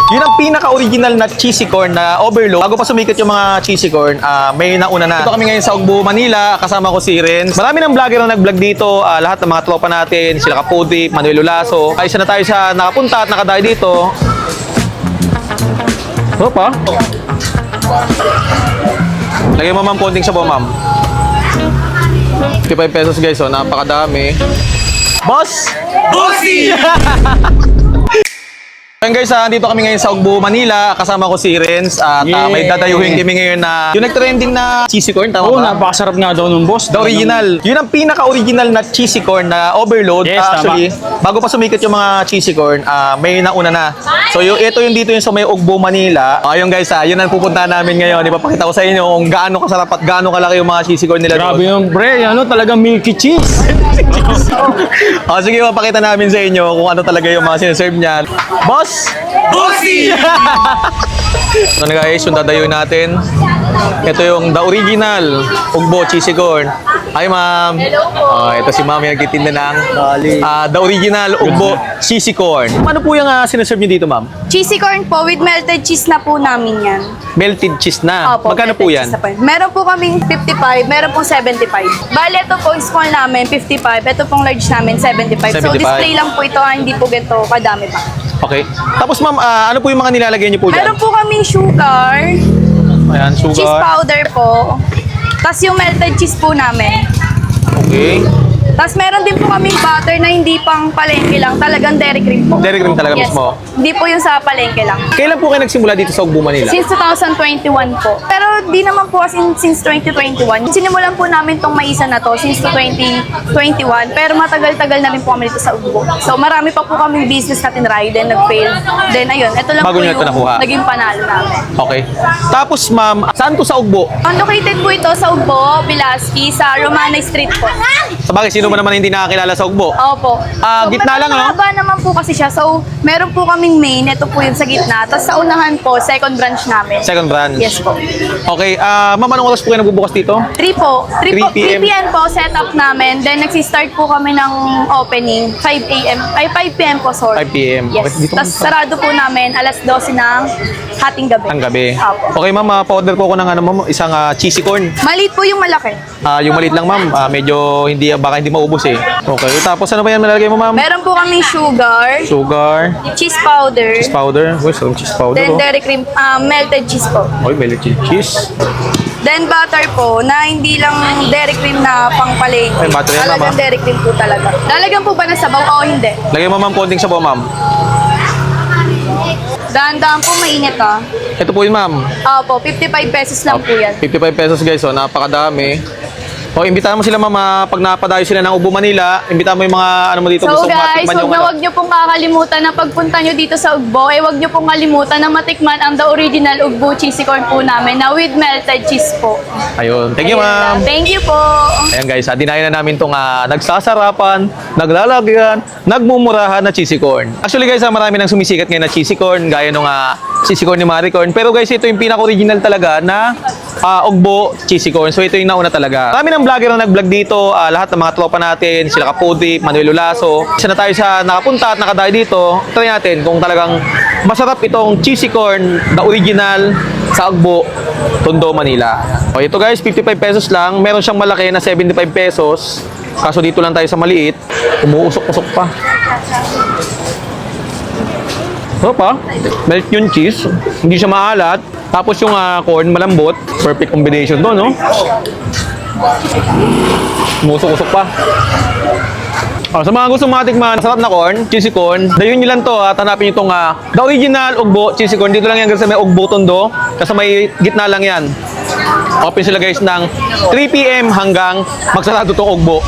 Yun ang pinaka-original na cheesy corn na overload. Bago pa sumikat yung mga cheesy corn, may nauna na. Ito kami ngayon sa Ugbo, Manila. Kasama ko si Renz. Marami ng vlogger na nag-vlog dito. Lahat ng mga tropa natin. Sila Kapudi, Manuel Olaso. Ay, isa na tayo sa nakapunta at nakadayo dito. Ito pa. Lagay mo ma'am, konting sabaw ma'am. 55 pesos guys, oh. Napakadami. Boss! Bossy! Ngayon guys, dito kami ngayon sa Ugbo, Manila. Kasama ko si Renz at may dadayuhin kami ngayon na yung nag-trending na cheesy corn, tama ba? Napakasarap nga daw nung boss. The original. Yun ang pinaka-original na cheesy corn na overload. Yes, Actually, bago pa sumikat yung mga cheesy corn, may nauna na. So ito yung dito yung sa may Ugbo, Manila. Ayun guys, yun ang pupuntahan namin ngayon. Ipapakita ko sa inyo kung gaano kasarap at gaano kalaki yung mga cheesy corn nila. Grabe yung pre, talagang milky cheese. Sige, mapakita namin sa inyo kung ano talaga yung mga sinaserve niyan. Boss! Bossy! So guys, yung dadayuin natin. Ito yung the original Ugbo cheesy corn. Hi ma'am. Ito si ma'am yung nagtitinda ng the original Ugbo cheesy corn. Ano po yung sinaserve niyo dito ma'am? Cheesy corn po with melted cheese na po namin yan. Melted cheese na. Opo, Magkano po yan? Meron po kaming 55, meron pong 75. Bale, ito po small namin, 55. Ito pong large namin, 75. So 75. display lang po ito, hindi po ganito kadami pa. Okay. Tapos ma'am, ano po yung mga nilalagay niyo po dyan? Meron po kaming sugar, Ayan, sugar. cheese powder po, tapos yung melted cheese po namin. Okay. Tapos meron din po kaming butter na hindi pang palengke lang, talagang dairy cream po. Dairy cream talaga Yes. mismo. Hindi po yung sa palengke lang. Kailan po kayo nagsimula dito sa Ugbo, Manila? Since 2021 po. Pero di naman po as in since 2021. Sinimulan po namin tong maisa na to since 2021. Pero matagal-tagal na rin po kami dito sa Ugbo. So marami pa po kaming business na tinry, then nag-fail. Then ayun, ito lang Bago po niyo ito yung nakuha? naging panalo namin. Okay. Tapos ma'am, saan to sa Ugbo? Located po ito sa Ugbo, Bilasky, sa Romana Street po. Sa bagay, sino ba naman hindi nakakilala sa Ugbo? Opo. Gitna lang, no? Mahaba naman po kasi siya. So, meron po kaming main. Ito po yun sa gitna. Tapos sa unahan po, second branch namin. Second branch. Yes po. Okay, ma'am, anong oras po kayo nagbubukas dito? 3 po. 3 3 p.m. p.m. po setup namin. Then nagsistart po kami ng opening 5 a.m. Ay 5 p.m. po, sorry. 5 p.m. Yes. Okay, dito Tapos sarado po namin alas 12 ng hating gabi. ang gabi. Opo. Okay, ma'am, pa-order po ako ng ma'am, isang cheesy corn. Maliit po yung malaki. Yung maliit lang, ma'am. Medyo baka hindi maubos eh. Okay, tapos ano ba yan nalalagay mo, ma'am? Meron po kaming sugar, Sugar, cheese powder, cheese powder. Uy, sarap cheese powder. then Oh. dairy cream, melted cheese po. Oy, melted cheese. Then butter po, na hindi lang dairy cream na pangpalengke. Ay, butter yan, Talagang ma'am, dairy cream po talaga. Lalagyan po ba ng sabaw o hindi? Lagay mo, ma'am, konting sabaw, ma'am. Dahan-dahan po mainit ah. Ito po yun, ma'am. Opo, 55 pesos lang po yan. 55 pesos, guys. So, napakadami. O, imbitahan mo sila, ma'am, pag napadayo sila ng Ugbo, Manila. Imbitahan mo yung mga ano mo dito. So gusto guys, matikman yung wag nyo pong kakalimutan na pagpunta nyo dito sa Ugbo, wag nyo pong kalimutan na matikman ang the original Ugbo cheesy corn po namin na with melted cheese po. Ayun. Thank you, Ayun ma'am. lang. Thank you po. Ayan guys, dinayo na namin itong nagsasarapan, naglalagyan, nagmumurahan na cheesy corn. Actually guys, marami nang sumisikat ngayon na cheesy corn, gaya nung cheesy corn ni Marie Corn. Pero guys, ito yung pinaka-original talaga na Ugbo cheesy corn. So ito yung nauna talaga. Marami ng vlogger na nag-vlog dito, lahat ng mga tropa natin, sila Kapudi, Manuel Olaso. Isa na tayo sa nakapunta at nakadayo dito. Try natin kung talagang masarap itong cheesy corn, the original sa Ugbo, Tondo, Manila. O ito guys, 55 pesos lang. Meron siyang malaki na 75 pesos. Kaso dito lang tayo sa maliit. Umuusok-usok pa. Ito pa. Melt yung cheese. Hindi siya maalat. Tapos yung corn malambot. Perfect combination to, no? Umuusok-usok pa. Sa mga gusto matikman, sarap na corn, cheesy corn, dayun nyo lang to at hanapin nyo itong the original Ugbo cheesy corn. Dito lang yan sa may Ugbo, Tondo. Kasi may gitna lang yan. Open sila guys ng 3 p.m. hanggang magsarado itong Ugbo.